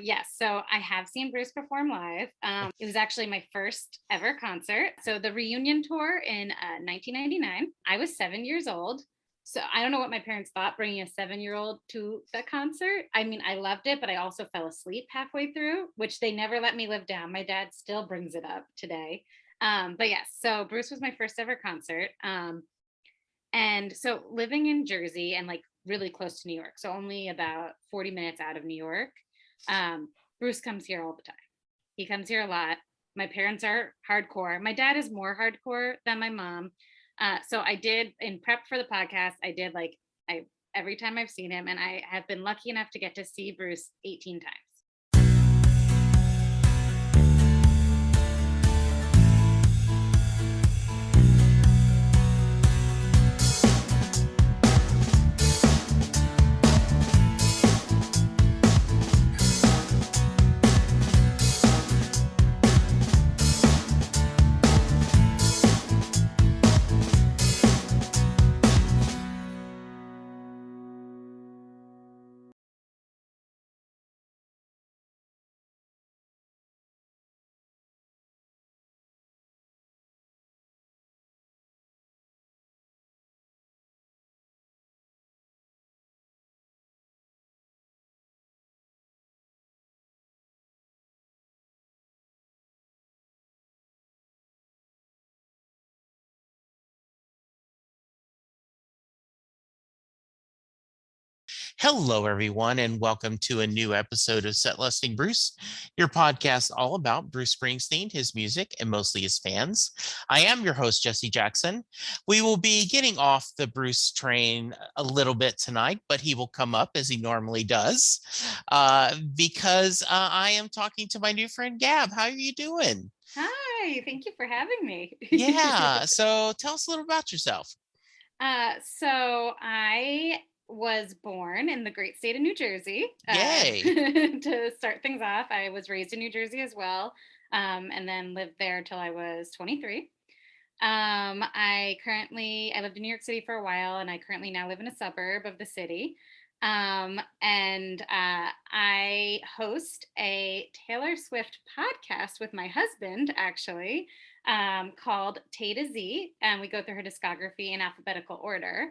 Yes, so I have seen Bruce perform live. It was actually my first ever concert. So the reunion tour in 1999, I was 7 years old. So I don't know what my parents thought bringing a 7-year-old to the concert. I mean, I loved it, but I also fell asleep halfway through, which they never let me live down. My dad still brings it up today. But yes, so Bruce was my first ever concert. And so living in Jersey and like really close to New York, so only about 40 minutes out of New York, um, Bruce comes here all the time. He comes here a lot. My parents are hardcore. My dad is more hardcore than my mom. So I did in prep for the podcast, I did like I every time I've seen him, and I have been lucky enough to get to see Bruce 18 times. Hello, everyone, and welcome to a new episode of Set Lusting Bruce, your podcast all about Bruce Springsteen, his music, and mostly his fans. I am your host, Jesse Jackson. We will be getting off the Bruce train a little bit tonight, but he will come up as he normally does because I am talking to my new friend, Gab. How are you doing? Hi, thank you for having me. Yeah, so tell us a little about yourself. So I was born in the great state of New Jersey. Yay. To start things off, I was raised in New Jersey as well, and then lived there till I was 23. I lived in New York City for a while, and I currently now live in a suburb of the city. And I host a Taylor Swift podcast with my husband, actually, called Tay to Z, and we go through her discography in alphabetical order.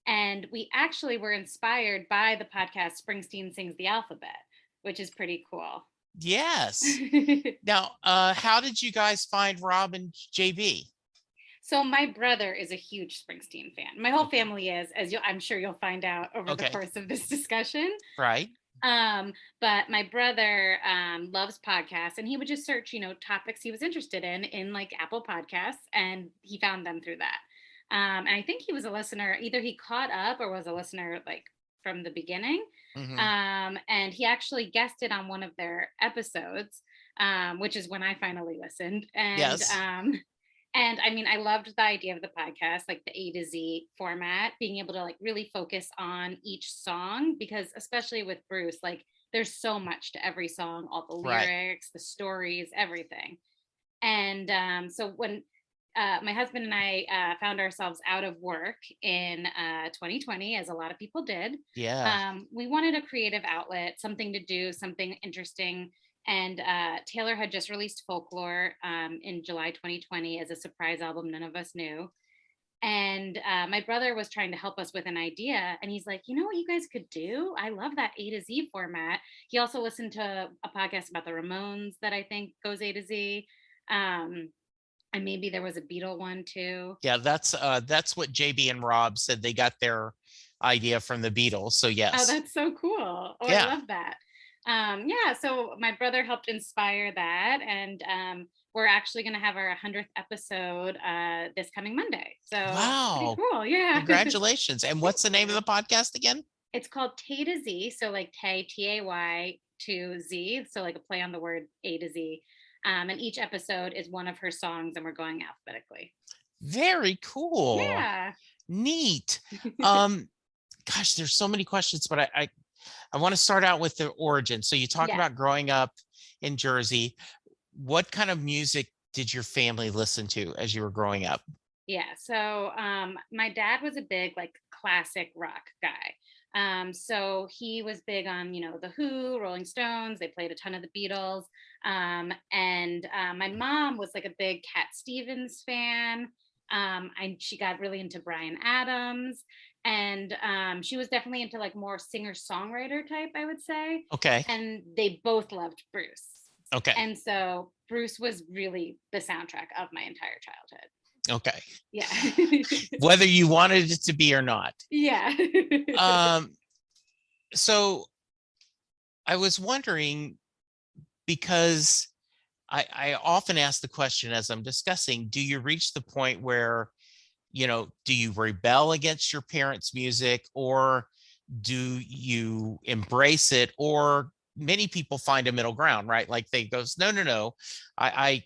And we actually were inspired by the podcast Springsteen Sings the Alphabet, which is pretty cool. Yes. Now, how did you guys find Rob and JB? So my brother is a huge Springsteen fan. My whole Okay. family is, as I'm sure you'll find out over the Okay. course of this discussion. Right. But my brother loves podcasts, and he would just search, topics he was interested in like Apple Podcasts, and he found them through that. And I think he was a listener. Either he caught up or was a listener like from the beginning. Mm-hmm. And he actually guested on one of their episodes, which is when I finally listened. Yes. And I mean, I loved the idea of the podcast, like the A to Z format, being able to like really focus on each song, because especially with Bruce, like there's so much to every song, all the Right. lyrics, the stories, everything. And so when my husband and I found ourselves out of work in 2020, as a lot of people did. Yeah. We wanted a creative outlet, something to do, something interesting. And Taylor had just released Folklore in July 2020 as a surprise album none of us knew. And my brother was trying to help us with an idea. And he's like, you know what you guys could do? I love that A to Z format. He also listened to a podcast about the Ramones that I think goes A to Z. Um, and maybe there was a Beatle one too. Yeah, that's what JB and Rob said they got their idea from the Beatles. So Oh, yes. that's so cool. Oh, I Yeah. love that. Yeah, so my brother helped inspire that. And we're actually going to have our 100th episode this coming Monday. So pretty Wow. cool. Yeah. Congratulations. And Thank what's the name of you. the podcast again? It's called Tay to Z. So like Tay, Tay to Z. So like a play on the word A to Z. And each episode is one of her songs, and we're going alphabetically. Very cool. Yeah. Neat. Um, gosh, there's so many questions, but I want to start out with the origin. So you talk Yeah. about growing up in Jersey. What kind of music did your family listen to as you were growing up? Yeah. So my dad was a big like classic rock guy. So he was big on, The Who, Rolling Stones. They played a ton of the Beatles. And my mom was like a big Cat Stevens fan. She got really into Bryan Adams. And she was definitely into like more singer-songwriter type, I would say. Okay. And they both loved Bruce. Okay. And so Bruce was really the soundtrack of my entire childhood. Okay. Yeah. Whether you wanted it to be or not. Yeah. Um, so I was wondering, because I often ask the question as I'm discussing, do you reach the point where, do you rebel against your parents' music, or do you embrace it? Or many people find a middle ground, right? Like they goes, no, no, no, I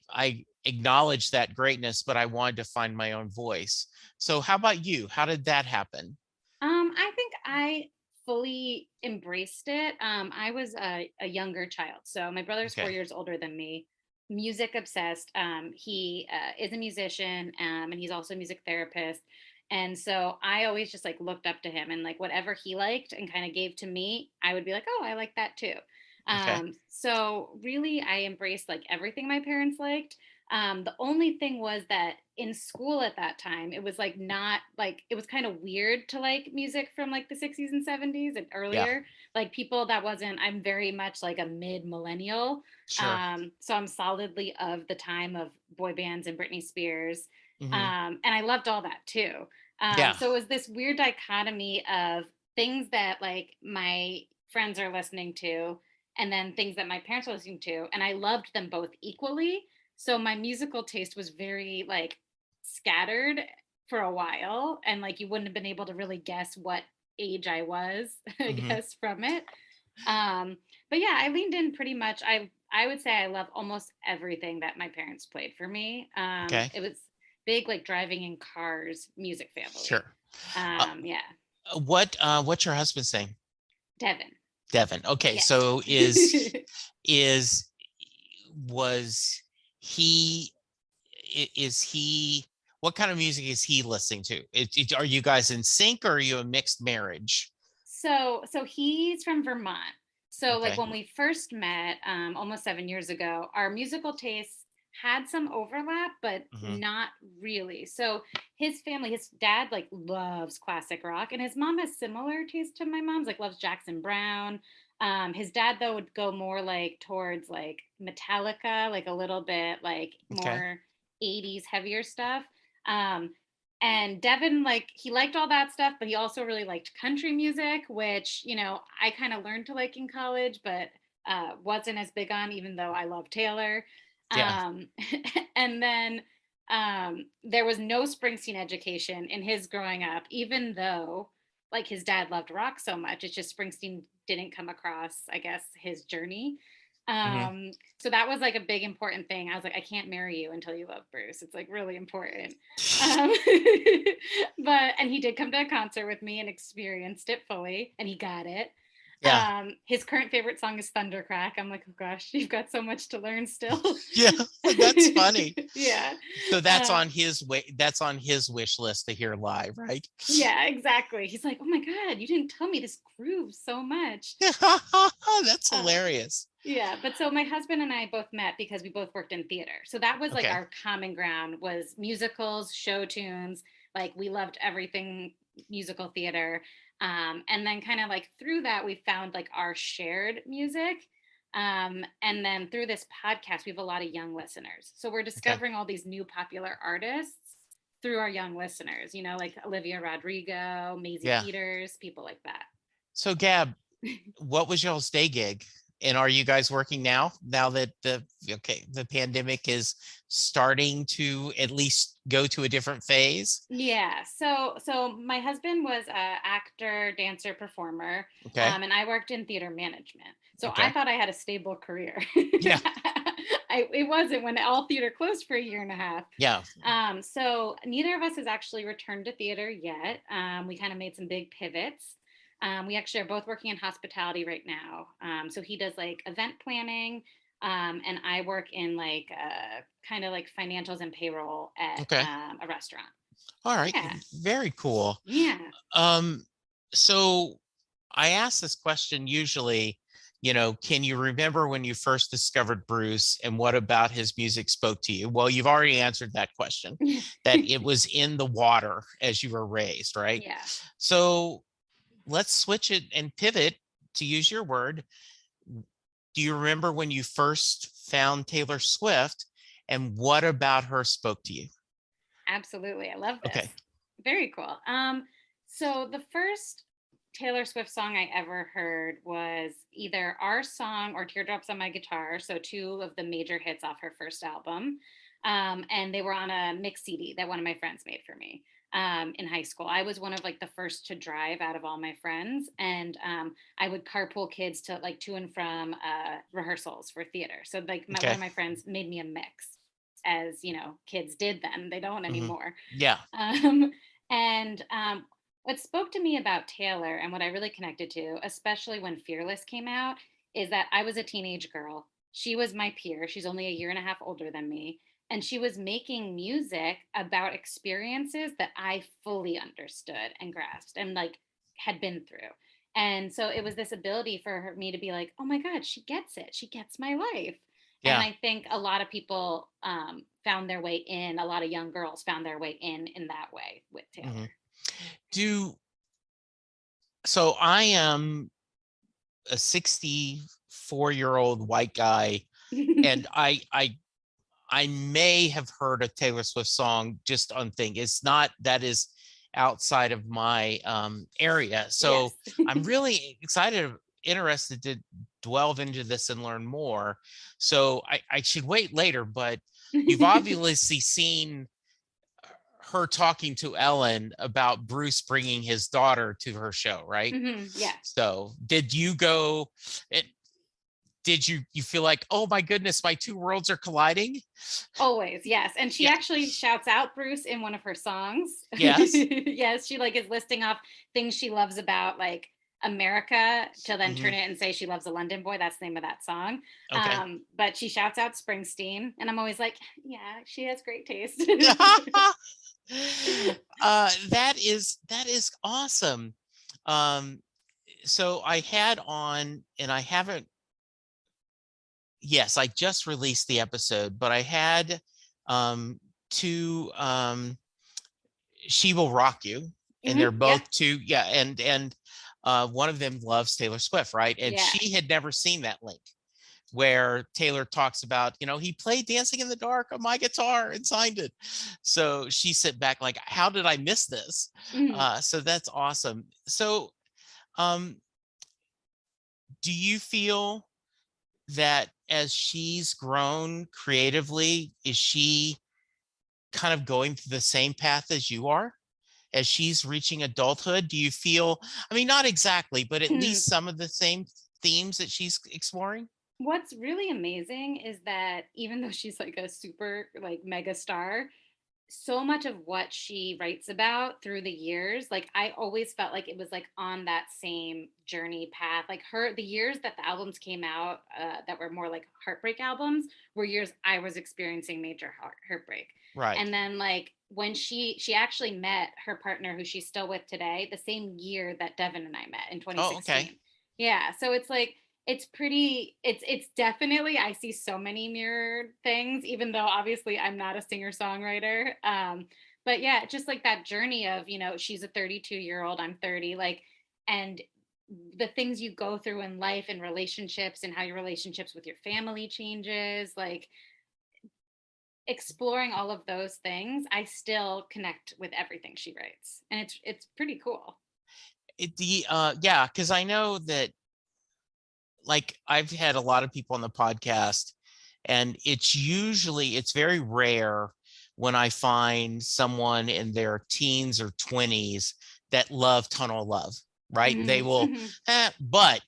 acknowledge that greatness, but I wanted to find my own voice. So how about you? How did that happen? I think I fully embraced it. I was a younger child. So my brother's four Okay. years older than me, music obsessed. He is a musician, and he's also a music therapist. And so I always just like looked up to him, and like whatever he liked and kind of gave to me, I would be like, oh, I like that too. Okay. So really, I embraced like everything my parents liked. The only thing was that in school at that time, it was like not like it was kind of weird to like music from like the 60s and 70s and Yeah. earlier. Like people that wasn't, I'm very much like a mid millennial. Sure. So I'm solidly of the time of boy bands and Britney Spears. Hmm. And I loved all that too. Yeah. So it was this weird dichotomy of things that like my friends are listening to and then things that my parents are listening to. And I loved them both equally. So my musical taste was very like scattered for a while, and like you wouldn't have been able to really guess what age I was, I Hmm. guess, from it. Um, but yeah, I leaned in pretty much. I would say I love almost everything that my parents played for me. Okay. It was big like driving in cars music family. Sure. Uh, Yeah, what's your husband saying? Devin. Devin. Okay, Yeah. so is was he is he what kind of music is he listening to? Are you guys in sync, or are you a mixed marriage? So he's from Vermont. So like Okay. when we first met, almost 7 years ago, our musical tastes had some overlap, but Hmm. not really. So his family, his dad like loves classic rock, and his mom has similar taste to my mom's, like loves Jackson Brown. His dad though would go more like towards like Metallica, like a little bit like Okay. more 80s heavier stuff. Um, and Devin, like, he liked all that stuff, but he also really liked country music, which, I kind of learned to like in college, but wasn't as big on, even though I love Taylor. Yeah. Um, and then there was no Springsteen education in his growing up, even though like his dad loved rock so much. It's just Springsteen didn't come across, I guess, his journey. Hmm. So that was like a big important thing. I was like, I can't marry you until you love Bruce. It's like really important. Um, and he did come to a concert with me and experienced it fully, and he got it. Yeah. His current favorite song is Thundercrack. I'm like, oh gosh, you've got so much to learn still. Yeah. That's funny. Yeah. So that's Uh, on his way. That's on his wish list to hear live, right? yeah, exactly. He's like, oh my God, you didn't tell me this grooves so much. That's Uh, hilarious. Yeah, but so my husband and I both met because we both worked in theater. So that was like Okay. our common ground was musicals, show tunes. Like we loved everything musical theater. And then kind of like through that we found like our shared music. And then through this podcast, we have a lot of young listeners. So we're Okay. discovering all these new popular artists through our young listeners, like Olivia Rodrigo, Maisie Yeah. Peters, people like that. So Gab, what was y'all's day gig? And are you guys working now? Now that the pandemic is starting to at least go to a different phase? Yeah. So my husband was a actor, dancer, performer, Okay. and I worked in theater management. So I Okay. thought I had a stable career. Yeah. It wasn't when all theater closed for a year and a half. Yeah. So neither of us has actually returned to theater yet. We kind of made some big pivots. We actually are both working in hospitality right now. So he does like event planning, and I work in like kind of like financials and payroll at Okay. a restaurant. All right. Yeah, Very cool. yeah. Um, so I ask this question usually, can you remember when you first discovered Bruce and what about his music spoke to you? Well, you've already answered that question, that it was in the water as you were raised, right? Yeah, So let's switch it and pivot, to use your word. Do you remember when you first found Taylor Swift and what about her spoke to you? absolutely. I love this. Okay. Very cool. So the first Taylor Swift song I ever heard was either Our Song or Teardrops on My Guitar. So two of the major hits off her first album. And they were on a mix CD that one of my friends made for me in high school. I was one of like the first to drive out of all my friends. And I would carpool kids to like to and from rehearsals for theater. So like one Okay. of my friends made me a mix, as kids did then. They don't Hmm. anymore. Yeah. Um, and what spoke to me about Taylor and what I really connected to, especially when Fearless came out, is that I was a teenage girl. She was my peer. She's only a year and a half older than me. And she was making music about experiences that I fully understood and grasped and like had been through. And so it was this ability for me to be like, oh my God, she gets it. She gets my life. And Yeah. I think a lot of people found their way in, a lot of young girls found their way in that way with Hmm. Taylor. Do so I am a 64-year-old white guy, and I may have heard a Taylor Swift song just on thing. It's not that is outside of my area. Yes. So I'm really interested to delve into this and learn more. So I should wait later, but you've obviously seen her talking to Ellen about Bruce bringing his daughter to her show, right? Yeah. So did you go? It, did you feel like, oh my goodness, my two worlds are colliding? Always, yes. And she Yeah. actually shouts out Bruce in one of her songs. Yes. Yes, she like is listing off things she loves about like America to then Hmm. turn it and say she loves a London boy. That's the name of that song. Okay. But she shouts out Springsteen, and I'm always like, yeah, she has great taste. That is awesome. Um, so I had on, and I haven't. Yes, I just released the episode, but I had two. She Will Rock You, and they're Yeah, both two. Yeah, and one of them loves Taylor Swift, right? And yeah. she had never seen that link where Taylor talks about, he played Dancing in the Dark on my guitar and signed it. So she sit back like, how did I miss this? Mhm. So that's awesome. So um, do you feel that as she's grown creatively, is she kind of going through the same path as you are? As she's reaching adulthood, do you feel, I mean, not exactly, but at least some of the same themes that she's exploring? What's really amazing is that even though she's like a super like mega star, so much of what she writes about through the years, like I always felt like it was like on that same journey path. Like the years that the albums came out that were more like heartbreak albums were years I was experiencing major heartbreak. Right. And then like when she actually met her partner who she's still with today the same year that Devin and I met in Oh, okay. 2016. Yeah, so it's like it's definitely I see so many mirrored things, even though obviously I'm not a singer-songwriter. But yeah, just like that journey of, she's a 32-year-old, I'm 30, like, and the things you go through in life and relationships and how your relationships with your family changes, like exploring all of those things, I still connect with everything she writes. And it's pretty cool. Yeah, because I know that, like, I've had a lot of people on the podcast, and it's very rare when I find someone in their teens or 20s that love Tunnel Love, right? They Mhm, will, mhm, but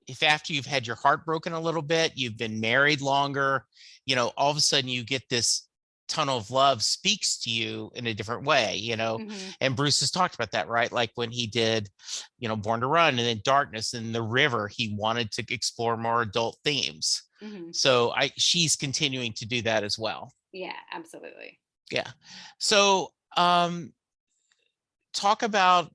if after you've had your heart broken a little bit, you've been married longer, all of a sudden you get this tunnel of love speaks to you in a different way. mhm. And Bruce has talked about that, right? Like when he did, Born to Run, and then Darkness and The River, he wanted to explore more adult themes. Mhm. So she's continuing to do that as well. Yeah, absolutely. Yeah. So talk about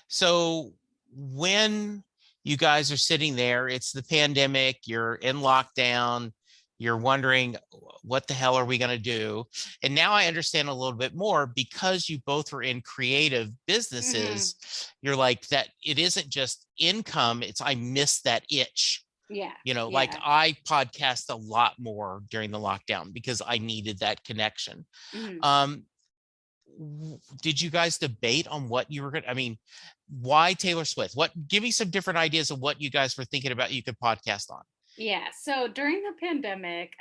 So when you guys are sitting there, it's the pandemic, you're in lockdown, you're wondering what the hell are we going to do? And now I understand a little bit more because you both were in creative Mhm. businesses. You're like that it isn't just income, it's I miss that itch. Yeah. Like Yeah. I podcast a lot more during the lockdown because I needed that connection. Mhm. Um, did you guys debate on what you were going to, I mean, why Taylor Swift? Give me some different ideas of what you guys were thinking about you could podcast on. Yeah. So during the pandemic,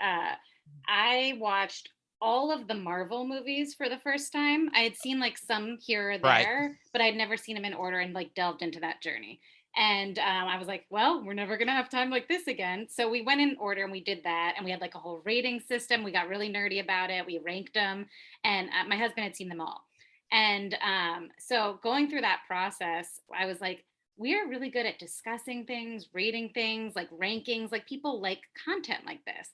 I watched all of the Marvel movies for the first time. I had seen like some here or Right. there, but I'd never seen them in order and like delved into that journey. And I was like, well, we're never going to have time like this again. So we went in order and we did that. And we had like a whole rating system. We got really nerdy about it. We ranked them. And my husband had seen them all. And so going through that process, I was like, we are really good at discussing things, rating things, like rankings, like people like content like this.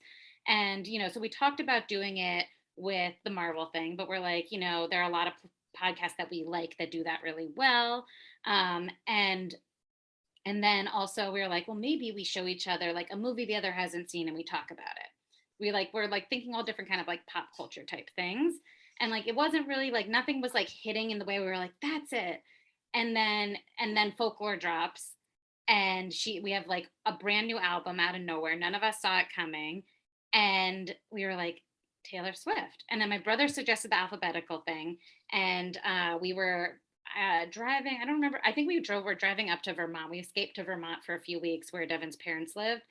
And, so we talked about doing it with the Marvel thing, but we're like, there are a lot of podcasts that we like that do that really well. And then also we were like, well, maybe we show each other like a movie the other hasn't seen and we talk about it. We're like thinking all different kind of like pop culture type things. And like it wasn't really like nothing was like hitting in the way we were like, that's it. And then folklore drops and we have like a brand new album out of nowhere. None of us saw it coming. And we were like, Taylor Swift. And then my brother suggested the alphabetical thing. And we were driving. I don't remember. I think we're driving up to Vermont. We escaped to Vermont for a few weeks where Devin's parents lived.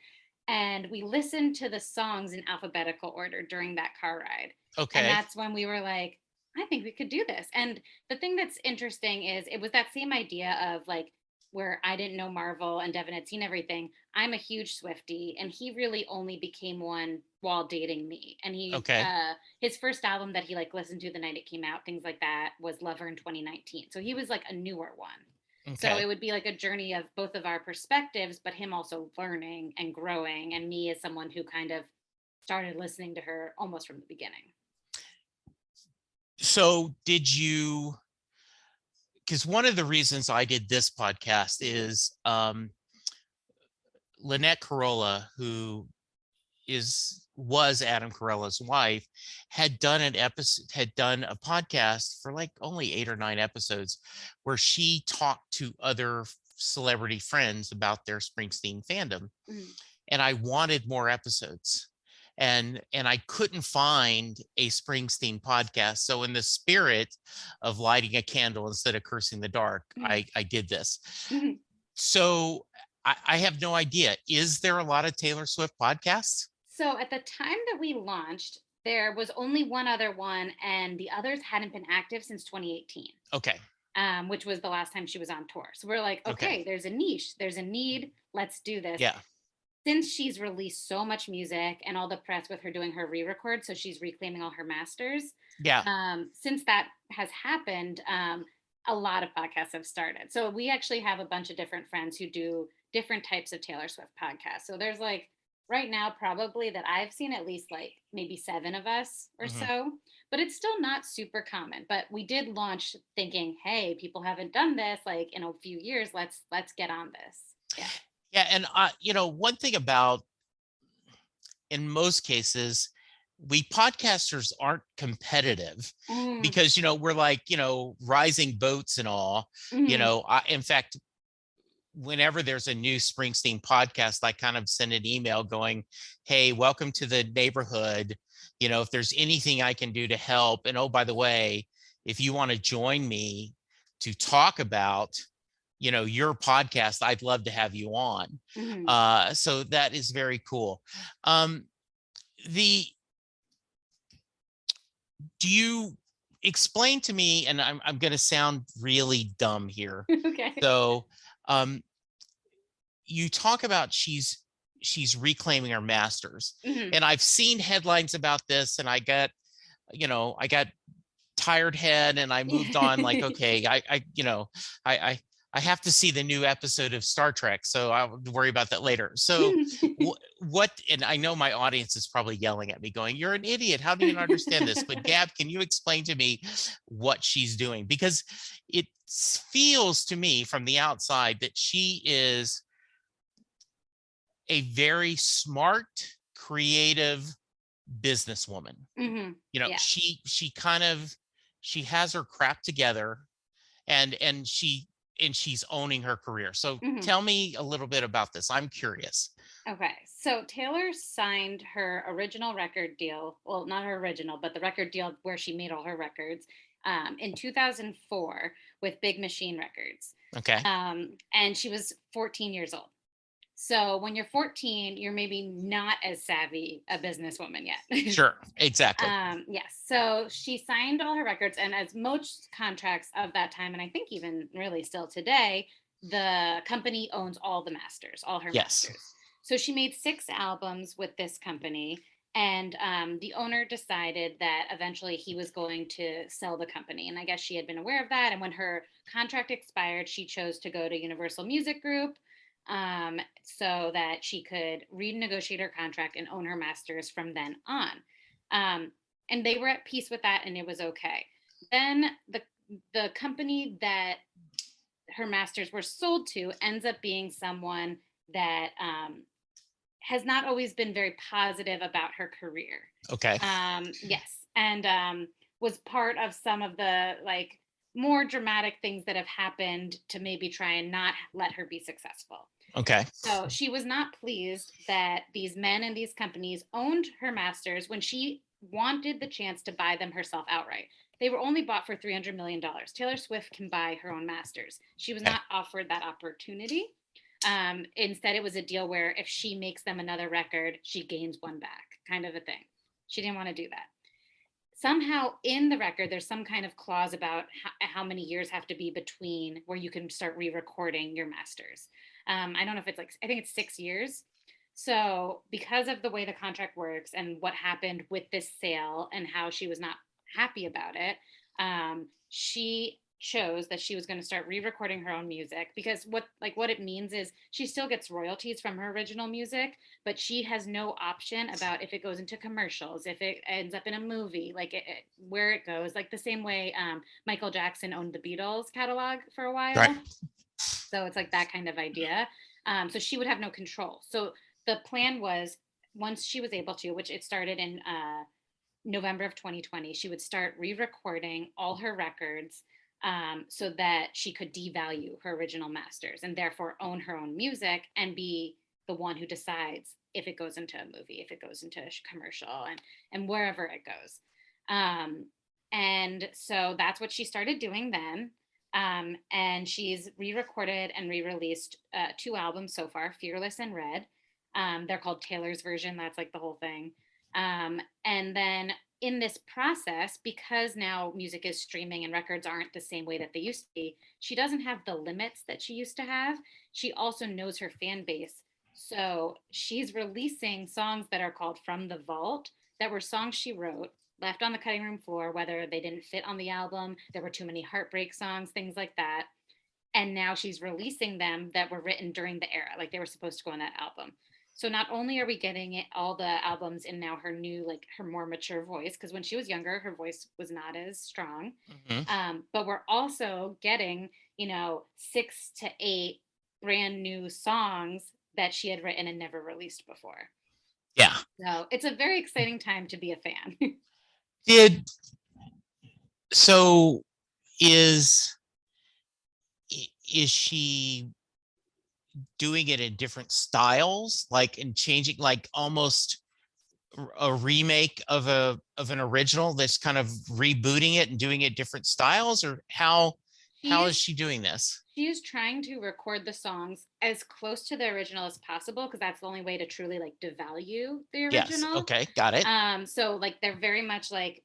And we listened to the songs in alphabetical order during that car ride. And Okay. that's when we were like, I think we could do this. And the thing that's interesting is it was that same idea of like, where I didn't know Marvel and Devin had seen everything. I'm a huge Swiftie, and he really only became one while dating me. And Okay. his first album that he like listened to the night it came out, things like that, was Lover in 2019. So he was like a newer one. So Okay. it would be like a journey of both of our perspectives, but him also learning and growing, and me as someone who kind of started listening to her almost from the beginning. So did you, because one of the reasons I did this podcast is Lynette Carolla, who was Adam Carolla's wife, had done a podcast for like only 8 or 9 episodes where she talked to other celebrity friends about their Springsteen fandom. Mm-hmm. And I wanted more episodes. And I couldn't find a Springsteen podcast. So in the spirit of lighting a candle instead of cursing the dark, I did this. Mm-hmm. So I have no idea. Is there a lot of Taylor Swift podcasts? So at the time that we launched, there was only one other one, and the others hadn't been active since 2018, Okay. which was the last time she was on tour. So we're like, Okay. okay, there's a niche, there's a need, let's do this. Yeah. Since she's released so much music and all the press with her doing her re-record, so she's reclaiming all her masters. Yeah. Since that has happened, a lot of podcasts have started. So we actually have a bunch of different friends who do different types of Taylor Swift podcasts. So there's like right now probably that I've seen at least like maybe 7 of us or Mhm. so, but it's still not super common. But we did launch thinking, hey, people haven't done this like in a few years. Let's get on this. Yeah. Yeah. And one thing about, in most cases, we podcasters aren't competitive Mm, because we're like rising boats and all. mhm. In fact, whenever there's a new Springsteen podcast, I kind of send an email going, hey, welcome to the neighborhood. If there's anything I can do to help, and oh, by the way, if you want to join me to talk about your podcast, I'd love to have you on. Mhm. So that is very cool. The Do you explain to me, and I'm going to sound really dumb here. Okay. So you talk about she's reclaiming her masters, Mhm. and I've seen headlines about this, and I got tired head, and I moved on. Like, okay, I I have to see the new episode of Star Trek, so I'll worry about that later. So, what? And I know my audience is probably yelling at me, going, "You're an idiot! How do you not understand this?" But Gab, can you explain to me what she's doing? Because it feels to me from the outside that she is a very smart, creative businesswoman. Hmm. Yeah. She kind of she has her crap together, and she's owning her career. So Hmm. tell me a little bit about this. I'm curious. Okay. So Taylor signed her original record deal. Well, not her original, but the record deal where she made all her records in 2004 with Big Machine Records. Okay. And she was 14 years old. So when you're 14, you're maybe not as savvy a businesswoman yet. Sure. Exactly. Yes. So she signed all her records, and as most contracts of that time, and I think even really still today, the company owns all the masters, all her Yes. masters. So she made 6 albums with this company, and the owner decided that eventually he was going to sell the company. And I guess she had been aware of that. And when her contract expired, she chose to go to Universal Music Group, so that she could renegotiate her contract and own her masters from then on. And they were at peace with that, and it was okay. Then the company that her masters were sold to ends up being someone that has not always been very positive about her career. Okay. Yes, and was part of some of the like more dramatic things that have happened to maybe try and not let her be successful. Okay. So she was not pleased that these men and these companies owned her masters when she wanted the chance to buy them herself outright. They were only bought for $300 million. Taylor Swift can buy her own masters. She was Okay. not offered that opportunity. Instead, it was a deal where if she makes them another record, she gains one back, kind of a thing. She didn't want to do that. Somehow in the record, there's some kind of clause about how many years have to be between where you can start re-recording your masters. I don't know if it's like, I think it's 6 years. So because of the way the contract works and what happened with this sale and how she was not happy about it, she chose that she was going to start re-recording her own music, because what it means is she still gets royalties from her original music, but she has no option about if it goes into commercials, if it ends up in a movie, like where it goes, like the same way Michael Jackson owned the Beatles catalog for a while. Right. So it's like that kind of idea. So she would have no control. So the plan was, once she was able to, which it started in November of 2020, she would start re-recording all her records, so that she could devalue her original masters and therefore own her own music and be the one who decides if it goes into a movie, if it goes into a commercial, and wherever it goes. And so that's what she started doing then. And she's re-recorded and re-released 2 albums so far, Fearless and Red. They're called Taylor's version. That's like the whole thing. And then in this process, because now music is streaming and records aren't the same way that they used to be, she doesn't have the limits that she used to have. She also knows her fan base. So she's releasing songs that are called From the Vault, that were songs she wrote, left on the cutting room floor, whether they didn't fit on the album, there were too many heartbreak songs, things like that. And now she's releasing them that were written during the era, like they were supposed to go on that album. So not only are we getting all the albums in now her new, like her more mature voice, because when she was younger, her voice was not as strong. But we're also getting, 6 to 8 brand new songs that she had written and never released before. Yeah. So it's a very exciting time to be a fan. Did so is she doing it in different styles, like in changing, like almost a remake of an original that's kind of rebooting it and doing it different styles, or how is she doing this? She is trying to record the songs as close to the original as possible, because that's the only way to truly like devalue the Yes. original. Okay. Got it. So like they're very much like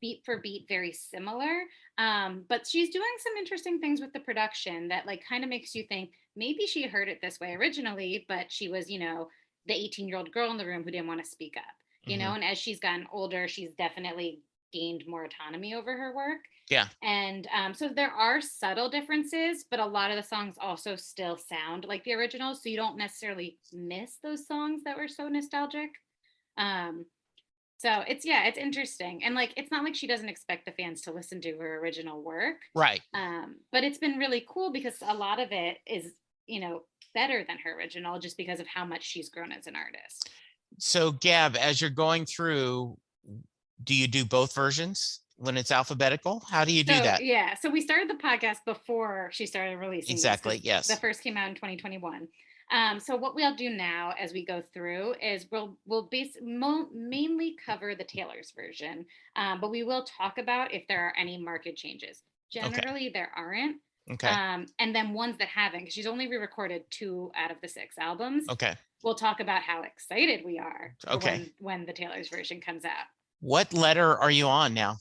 beat for beat very similar. But she's doing some interesting things with the production that like kind of makes you think maybe she heard it this way originally, but she was, the 18-year-old girl in the room who didn't want to speak up, Mhm. and as she's gotten older, she's definitely gained more autonomy over her work. Yeah. And so there are subtle differences, but a lot of the songs also still sound like the original. So you don't necessarily miss those songs that were so nostalgic. Um, so it's interesting. And like, it's not like she doesn't expect the fans to listen to her original work. Right. But it's been really cool because a lot of it is, better than her original just because of how much she's grown as an artist. So, Gab, as you're going through, do you do both versions when it's alphabetical? How do you do So that? yeah, so we started the podcast before she started releasing these Exactly. because the Yes. first came out in 2021. So what we'll do now as we go through is mainly cover the Taylor's version, but we will talk about if there are any market changes. Okay. Generally, there aren't. Okay. And then ones that haven't, because she's only re-recorded 2 out of the 6 albums. Okay. We'll talk about how excited we are for Okay. when the Taylor's version comes out. What letter are you on now?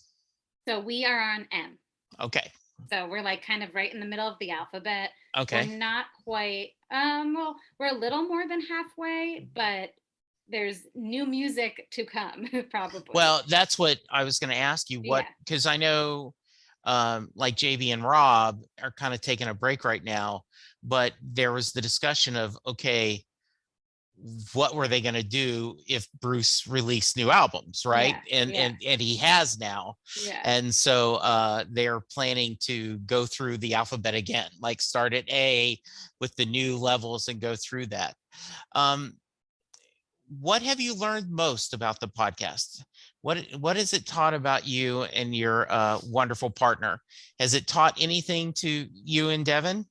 So we are on M. Okay. So we're like kind of right in the middle of the alphabet. Okay. We're not quite, well, we're a little more than halfway, but there's new music to come, probably. Well, that's what I was going to ask you. What, Yeah. because I know like JV and Rob are kind of taking a break right now, but there was the discussion of, okay, what were they going to do if Bruce released new albums, right? And he has now. Yeah. And so they're planning to go through the alphabet again, like start at A with the new levels and go through that. What have you learned most about the podcast? What has it taught about you and your wonderful partner? Has it taught anything to you and Devin?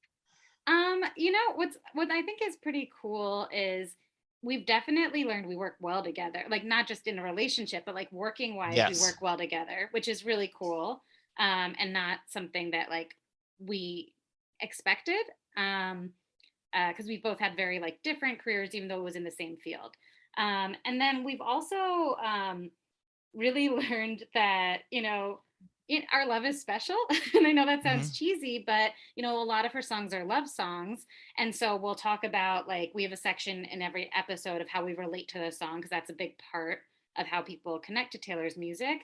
What I think is pretty cool is we've definitely learned we work well together, like not just in a relationship, but like working wise, we Yes. work well together, which is really cool. And not something that like we expected. Because we both had very like different careers, even though it was in the same field. And then we've also really learned that, our love is special. And I know that sounds cheesy, but a lot of her songs are love songs. And so we'll talk about like we have a section in every episode of how we relate to the song, because that's a big part of how people connect to Taylor's music.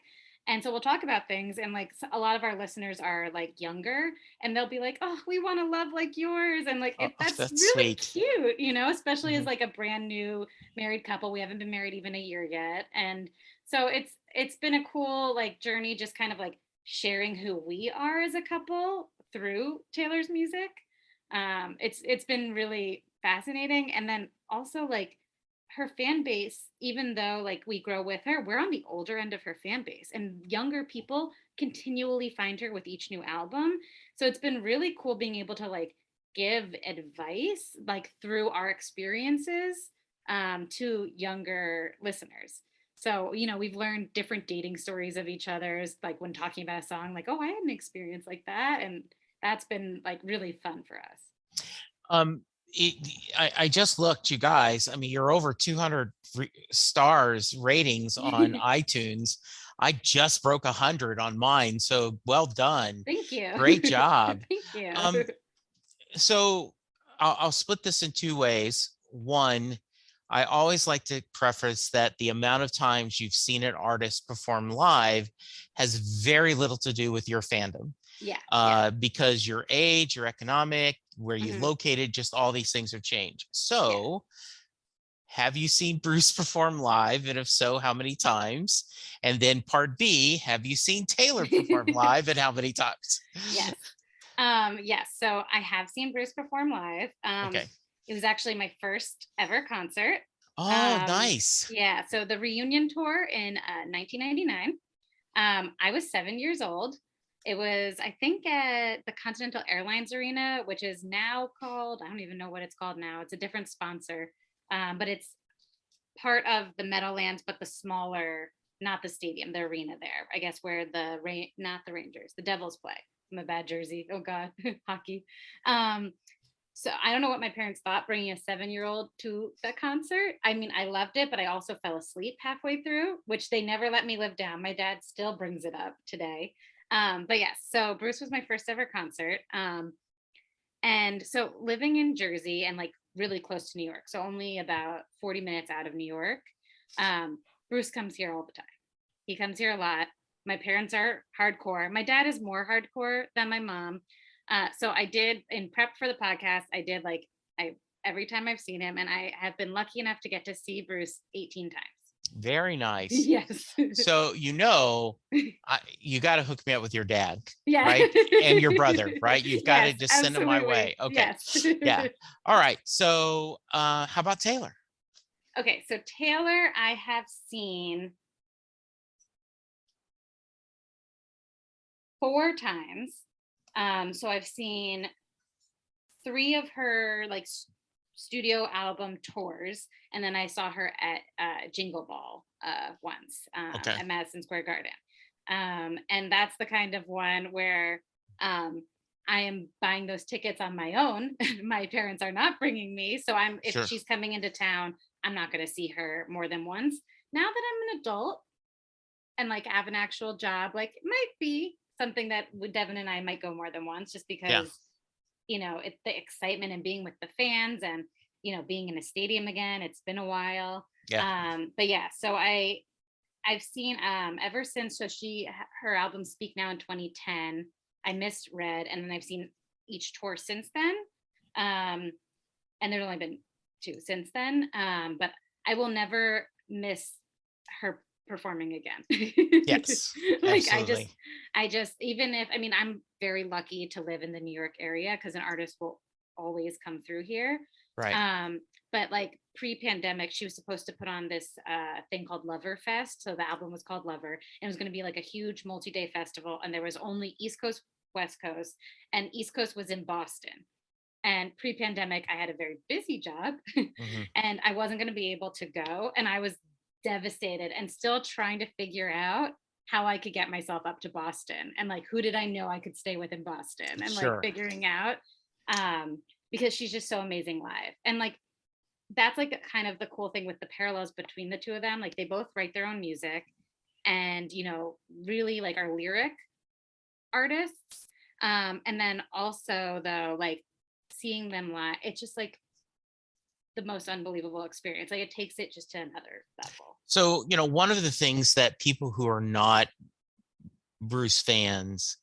And so we'll talk about things, and like a lot of our listeners are like younger, and they'll be like, "Oh, we want to love like yours," and like that's really Sweet. cute, especially as like a brand new married couple. We haven't been married even a year yet, and so it's been a cool like journey, just kind of like sharing who we are as a couple through Taylor's music. It's been really fascinating, and then also like her fan base, even though like we grow with her, we're on the older end of her fan base, and younger people continually find her with each new album. So it's been really cool being able to like give advice like through our experiences to younger listeners. So, we've learned different dating stories of each other's, like when talking about a song, like, oh, I had an experience like that. And that's been like really fun for us. Um, I just looked, you guys. I mean, you're over 200 stars ratings on iTunes. I just broke 100 on mine, so well done. Thank you. Great job. Thank you. So I'll split this in 2 ways. One, I always like to preface that the amount of times you've seen an artist perform live has very little to do with your fandom. Yeah. Because your age, your economic, where you located, just all these things have changed. So have you seen Bruce perform live? And if so, how many times? And then part B, have you seen Taylor perform live and how many times? Yes. Yes. So I have seen Bruce perform live. Okay. It was actually my first ever concert. Oh, nice. Yeah. So the reunion tour in 1999. I was 7 years old. It was, I think, at the Continental Airlines Arena, which is now called, I don't even know what it's called now. It's a different sponsor, but it's part of the Meadowlands, but the smaller, not the stadium, the arena there, I guess, where not the Rangers, the Devils play. I'm a bad Jersey. Oh God, hockey. So I don't know what my parents thought bringing a 7-year-old to the concert. I mean, I loved it, but I also fell asleep halfway through, which they never let me live down. My dad still brings it up today. But yes, so Bruce was my first ever concert. And so living in Jersey and like really close to New York, so only about 40 minutes out of New York, Bruce comes here all the time. He comes here a lot. My parents are hardcore. My dad is more hardcore than my mom. So I did, in prep for the podcast, I did like I every time I've seen him, and I have been lucky enough to get to see Bruce 18 times. Very nice. Yes. So, you got to hook me up with your dad, Yeah. right? And your brother, right? You've got to Yes, just send them my way. absolutely. Okay. Yes. Yeah. All right. So, how about Taylor? Okay, so Taylor, I have seen 4 times. So I've seen 3 of her like studio album tours, and then I saw her at Jingle Ball once Okay. at Madison Square Garden. And that's the kind of one where I am buying those tickets on my own. My parents are not bringing me, so if Sure. she's coming into town, I'm not going to see her more than once. Now that I'm an adult and like have an actual job, like it might be something that Devin and I might go more than once, just Yeah. because it's the excitement and being with the fans, and being in a stadium again. It's been a while. Yeah. But yeah, so I've seen ever since, so her album Speak Now in 2010, I missed Red, and then I've seen each tour since then. And there's only been 2 since then. But I will never miss her performing again. Yes. Like Absolutely. I just even if I mean I'm very lucky to live in the New York area because an artist will always come through here. Right. But like pre-pandemic, she was supposed to put on this thing called Lover Fest. So the album was called Lover, and it was going to be like a huge multi-day festival, and there was only East Coast, West Coast, and East Coast was in Boston. And pre-pandemic, I had a very busy job Hmm. and I wasn't going to be able to go. And I was devastated and still trying to figure out how I could get myself up to Boston, and like who did I know I could stay with in Boston, and like Sure. figuring out because she's just so amazing live. And like that's like kind of the cool thing with the parallels between the 2 of them. Like they both write their own music and really like are lyric artists. And then also though, like seeing them live, it's just like the most unbelievable experience. Like it takes it just to another level. So, one of the things that people who are not Bruce fans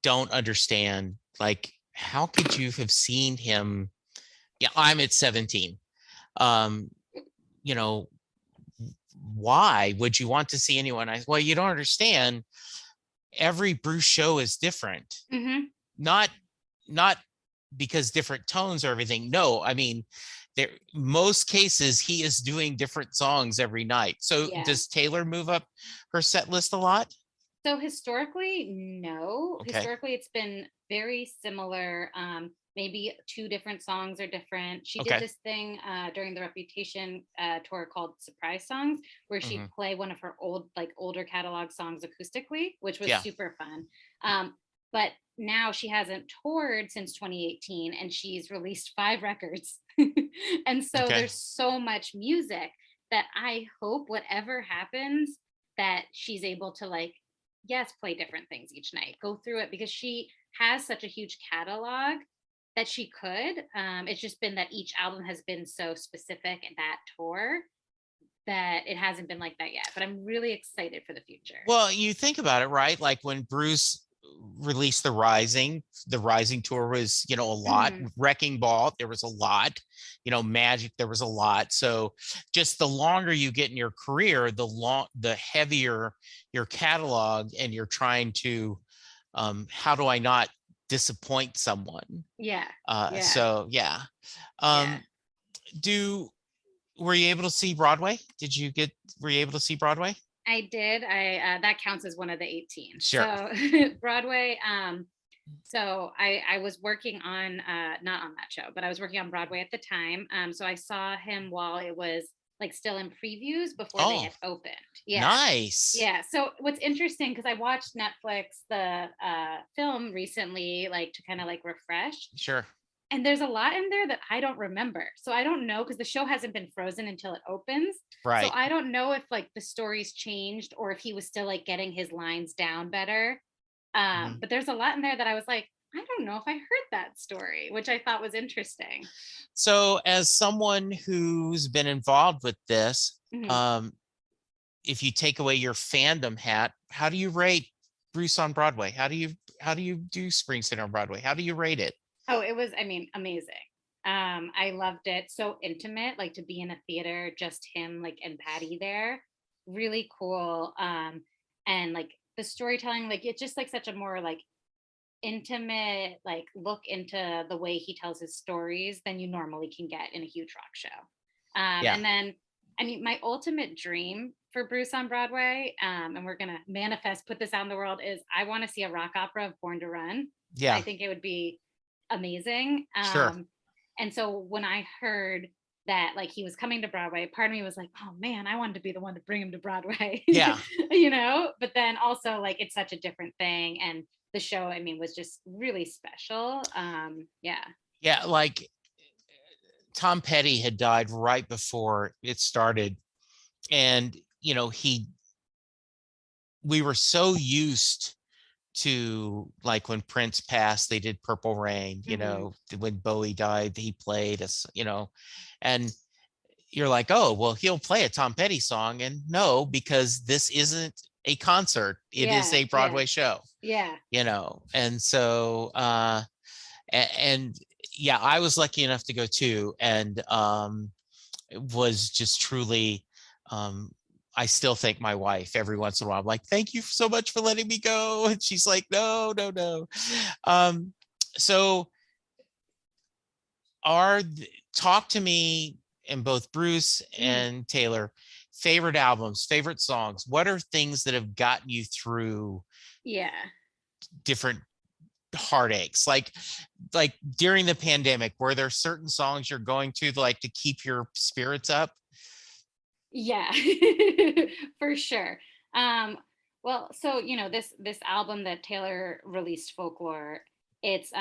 don't understand, like, how could you have seen him? Yeah, I'm at 17. Um, you know, why would you want to see anyone? Well, you don't understand. Every Bruce show is different. Mm-hmm. Not because different tones or everything. No, I mean, most cases he is doing different songs every night. So Yeah. does Taylor move up her set list a lot? So historically, no. Okay. Historically, it's been very similar. Maybe 2 different songs are different. She Okay. did this thing during the Reputation tour called Surprise Songs, where she'd play one of her older catalog songs acoustically, which was super fun. But now she hasn't toured since 2018, and she's released 5 records. And so there's so much music that I hope whatever happens that she's able to like, yes, play different things each night, go through it, because she has such a huge catalog that she could. It's just been that each album has been so specific in that tour that it hasn't been like that yet. But I'm really excited for the future. Well, you think about it, right? Like when Bruce released the Rising tour was, a lot. Wrecking Ball, there was a lot. Magic, there was a lot. So just the longer you get in your career, the heavier your catalog, and you're trying to how do I not disappoint someone? Yeah. So yeah. Were you able to see Broadway? Were you able to see Broadway? I did. That counts as one of the 18. Sure. So Broadway. So I was working on not on that show, but I was working on Broadway at the time. So I saw him while it was like still in previews before they had opened. Yeah. Nice. Yeah. So what's interesting, because I watched Netflix the film recently, like to kind of like refresh. Sure. And there's a lot in there that I don't remember. So I don't know, because the show hasn't been frozen until it opens. Right. So I don't know if like the story's changed or if he was still like getting his lines down better. But there's a lot in there that I was like, I don't know if I heard that story, which I thought was interesting. So as someone who's been involved with this, if you take away your fandom hat, how do you rate Bruce on Broadway? How do you do Springsteen on Broadway? How do you rate it? Oh, it was, I mean, amazing. I loved it. So intimate, like to be in a theater, just him, like, and Patty there. Really cool. And like the storytelling, like it's just like such a more like intimate like look into the way he tells his stories than you normally can get in a huge rock show. Yeah. And then, I mean, my ultimate dream for Bruce on Broadway, and we're gonna manifest, put this out in the world, is I want to see a rock opera of Born to Run. I Yeah. think it would be amazing. Sure. And so when I heard that like he was coming to Broadway, part of me was like, oh man, I wanted to be the one to bring him to Broadway, Yeah. you know? But then also like it's such a different thing. And the show, I mean, was just really special. Yeah. Yeah. Like Tom Petty had died right before it started. And, we were so used to, like, when Prince passed, they did Purple Rain, Hmm. when Bowie died, he played us, and you're like, oh, well, he'll play a Tom Petty song. And no, because this isn't a concert, it is Yeah. a Yeah. Broadway show, Yeah. and so, and yeah, I was lucky enough to go too. And it was just truly, um, I still thank my wife every once in a while. I'm like, thank you so much for letting me go. And she's like, no, no, no. Um, so talk to me, and both Bruce Mm, and Taylor, favorite albums, favorite songs. What are things that have gotten you through yeah. different heartaches? Like during the pandemic, were there certain songs you're going to like to keep your spirits up? Yeah, for sure. Um, well, so this album that Taylor released, Folklore, it's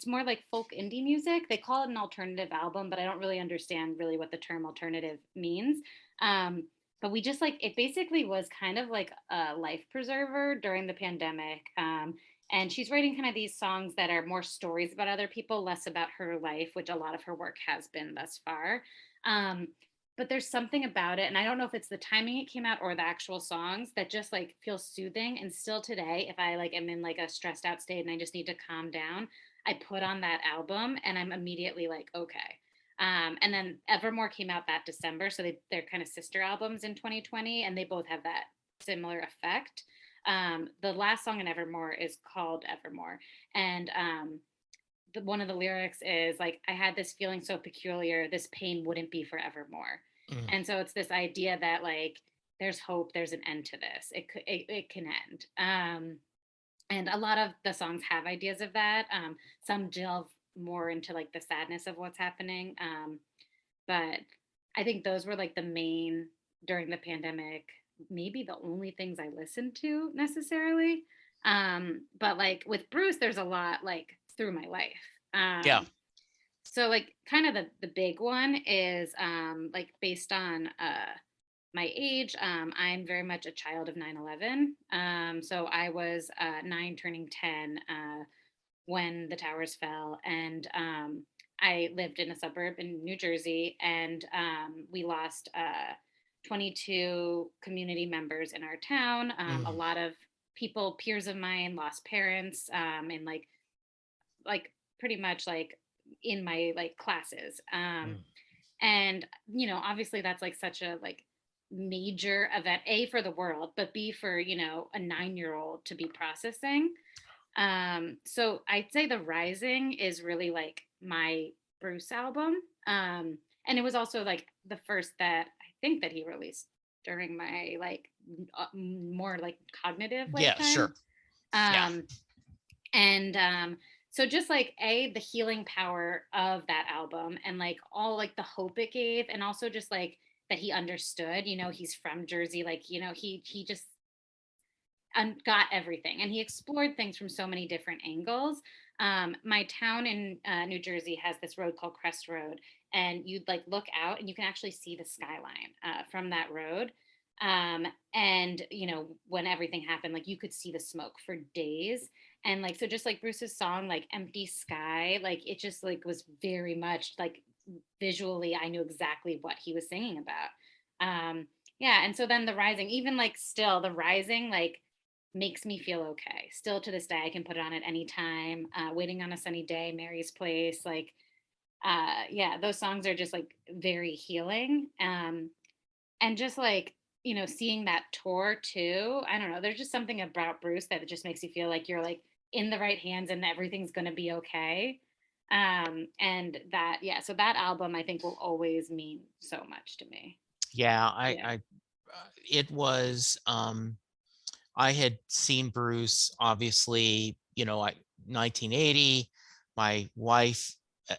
more like folk indie music. They call it an alternative album, but I don't really understand really what the term alternative means. Um, but we just like it basically was kind of like a life preserver during the pandemic. And she's writing kind of these songs that are more stories about other people, less about her life, which a lot of her work has been thus far. Um, but there's something about it, and I don't know if it's the timing it came out or the actual songs, that just like feels soothing. And still today, if I like am in like a stressed out state and I just need to calm down, I put on that album and I'm immediately like, okay. And then Evermore came out that December, so they're kind of sister albums in 2020, and they both have that similar effect. The last song in Evermore is called Evermore, and one of the lyrics is like, I had this feeling so peculiar, this pain wouldn't be forevermore. Mm. And so it's this idea that like there's hope, there's an end to this, it can end. And a lot of the songs have ideas of that. Some delve more into like the sadness of what's happening. But I think those were like the main, during the pandemic, maybe the only things I listened to necessarily. But like with Bruce, there's a lot like through my life. Yeah. So like kind of the big one is like based on my age. I'm very much a child of 9/11. So I was 9 turning 10 when the towers fell. And I lived in a suburb in New Jersey, and we lost 22 community members in our town. A Mm. lot of people, peers of mine, lost parents, and like pretty much like in my like classes. Mm. And obviously that's like such a like major event, A, for the world, but B, for a 9-year-old to be processing. So I'd say The Rising is really like my Bruce album. And it was also like the first that I think that he released during my like more like cognitive Yeah, lifetime. sure. Yeah. Um, and so just like the healing power of that album, and like all like the hope it gave, and also just like that he understood, he's from Jersey, like he just got everything, and he explored things from so many different angles. My town in New Jersey has this road called Crest Road, and you'd like look out and you can actually see the skyline from that road. And when everything happened, like you could see the smoke for days. And like so just like Bruce's song like Empty Sky, like it just like was very much like visually I knew exactly what he was singing about. Yeah, and so then The Rising, even like still The Rising, like makes me feel okay. Still to this day, I can put it on at any time. Waiting on a Sunny Day, Mary's Place, like yeah, those songs are just like very healing. And just like, seeing that tour too, I don't know, there's just something about Bruce that it just makes you feel like you're like in the right hands and everything's going to be okay. And that, yeah, so that album I think will always mean so much to me. Yeah, Yeah. it was, I had seen Bruce, obviously, 1980. My wife, uh,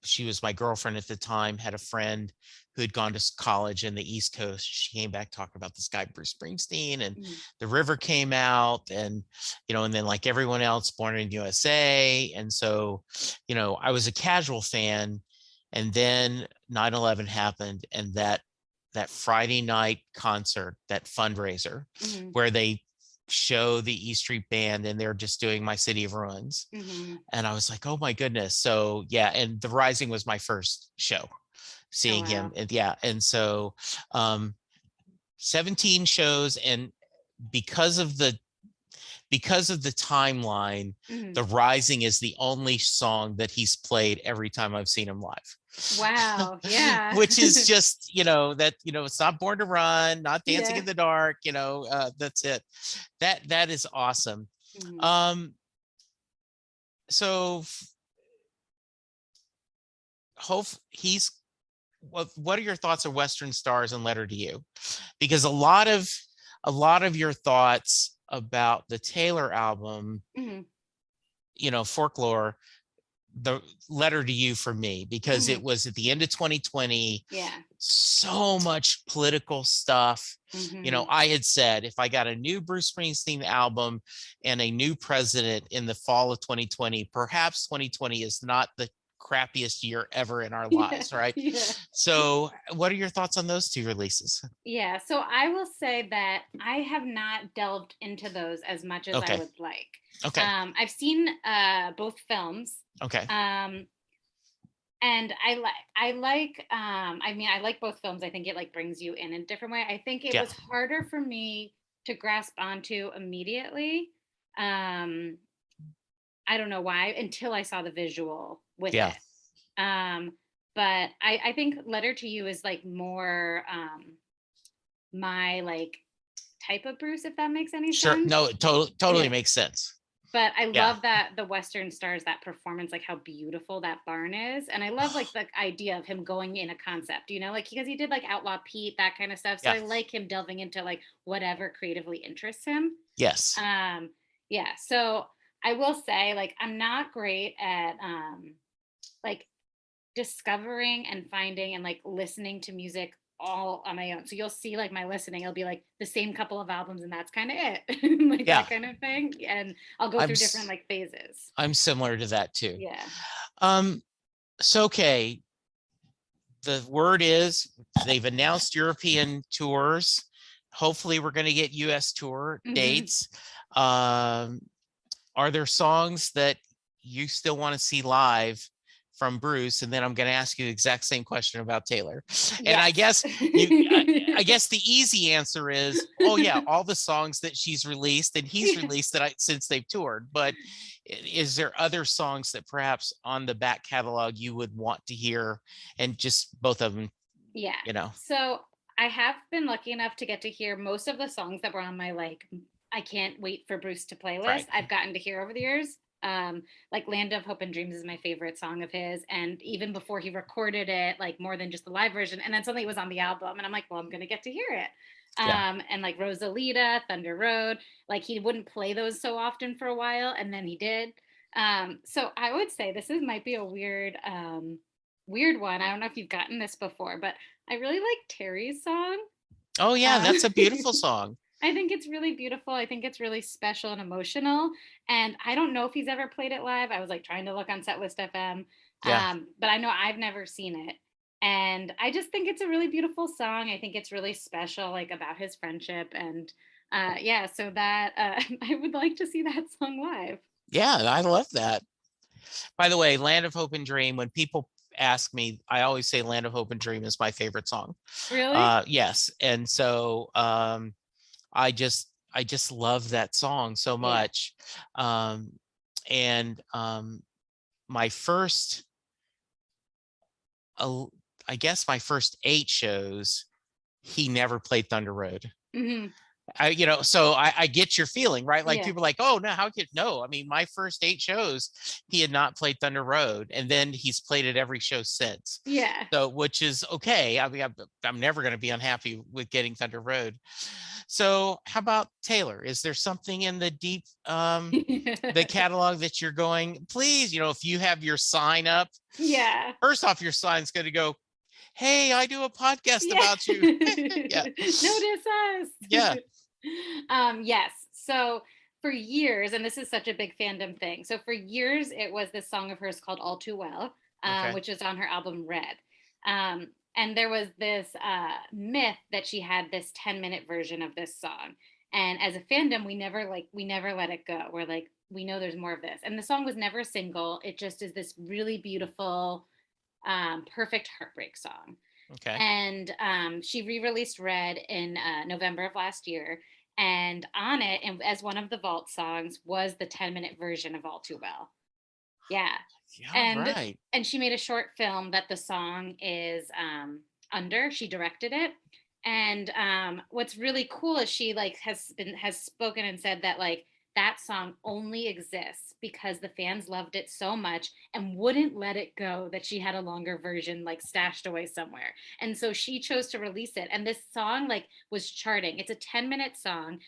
she was my girlfriend at the time, had a friend who had gone to college in the East Coast. She came back talking about this guy, Bruce Springsteen, and Mhm. The River came out, and, and then like everyone else, Born in USA. And so, I was a casual fan. And then 9/11 happened, and that Friday night concert, that fundraiser, Mhm. where they show the E Street Band and they're just doing My City of Ruins. Mhm. And I was like, oh my goodness. So yeah, and The Rising was my first show, Oh seeing him. wow. And yeah, and so 17 shows, and because of the timeline, The Mhm. Rising is the only song that he's played every time I've seen him live. Wow. Yeah. Which is just, that, it's not Born to Run, not Dancing Yeah. in the Dark, that's it. That is awesome. Mhm. Um, so hope he's what are your thoughts of Western Stars and Letter to You? Because a lot of your thoughts about the Taylor album, Mhm. Folklore, the Letter to You for me, because it Mhm. was at the end of 2020, Yeah. so much political stuff. Mhm. I had said if I got a new Bruce Springsteen album and a new president in the fall of 2020, perhaps 2020 is not the crappiest year ever in our Yeah. lives, right? Yeah. So what are your thoughts on those two releases? Yeah, so I will say that I have not delved into those as much as I Okay. would like. Okay. I've seen both films, Okay. um, and I like both films. I think it like brings you in a different way. I think it Yeah. was harder for me to grasp onto immediately. Um, I don't know why until I saw the visual with Yeah. it. Um, but I think Letter to You is like more my like type of Bruce, if that makes any Sure. sense. No, it totally Yeah. makes sense. But I Yeah. love that the Western Stars, that performance, like how beautiful that barn is. And I love like the idea of him going in a concept, like because he did like Outlaw Pete, that kind of stuff. So Yeah. I like him delving into like whatever creatively interests him. Yes. Um, yeah. So I will say, like, I'm not great at like discovering and finding and like listening to music all on my own. So you'll see like my listening, it'll be like the same couple of albums and that's kind of it. Like Yeah. that kind of thing. And I'll go I'm through different s- like phases. I'm similar to that too. Yeah. Um, so okay, the word is they've announced European tours. Hopefully, we're going to get US tour Hmm. dates. Um, are there songs that you still want to see live from Bruce? And then I'm going to ask you the exact same question about Taylor. And I Yes. guess I guess the easy answer is, oh yeah, all the songs that she's released and he's Yeah. released since they've toured. But is there other songs that perhaps on the back catalog you would want to hear, and just both of them, Yeah. you know? So I have been lucky enough to get to hear most of the songs that were on my like I can't wait for Bruce to playlist. Right. I've gotten to hear over the years. Like Land of Hope and Dreams is my favorite song of his. And even before he recorded it, like more than just the live version. And then suddenly it was on the album. And I'm like, well, I'm gonna get to hear it. Yeah. And like Rosalita, Thunder Road, like he wouldn't play those so often for a while, and then he did. So I would say this is might be a weird one. I don't know if you've gotten this before, but I really like Terry's song. Oh yeah, Um, that's a beautiful song. I think it's really beautiful. I think it's really special and emotional. And I don't know if he's ever played it live. I was like trying to look on Setlist FM, Yeah. but I know I've never seen it. And I just think it's a really beautiful song. I think it's really special, like about his friendship. And yeah, so that I would like to see that song live. Yeah, I love that. By the way, Land of Hope and Dream, when people ask me, I always say Land of Hope and Dream is my favorite song. Really? Yes. And so I just love that song so Yeah. much. And my first, uh, I guess my first 8 shows, he never played Thunder Road. Hmm. So I get your feeling, right? Like Yeah. people are like, oh no, how could no? I mean, my first 8 shows, he had not played Thunder Road, and then he's played it every show since. Yeah. So, which is okay. I mean, I'm never going to be unhappy with getting Thunder Road. So, how about Taylor? Is there something in the deep the catalog that you're going? Please, if you have your sign up, Yeah. first off, your sign's going to go, "Hey, I do a podcast Yeah. about you." Yeah, Notice us. yeah. Yes. So for years, and this is such a big fandom thing. So for years, it was this song of hers called All Too Well, Okay. which is on her album Red. And there was this myth that she had this 10-minute version of this song. And as a fandom, we never let it go. We're like, we know there's more of this. And the song was never a single. It just is this really beautiful, perfect heartbreak song. Okay. And she re-released Red in November of last year. And on it, and as one of the vault songs, was the 10-minute version of All Too Well. Yeah. Yeah, and right. and she made a short film that the song is under. She directed it. And what's really cool is she like has spoken and said that like that song only exists because the fans loved it so much and wouldn't let it go, that she had a longer version like stashed away somewhere. And so she chose to release it. And this song like was charting. It's a 10-minute song.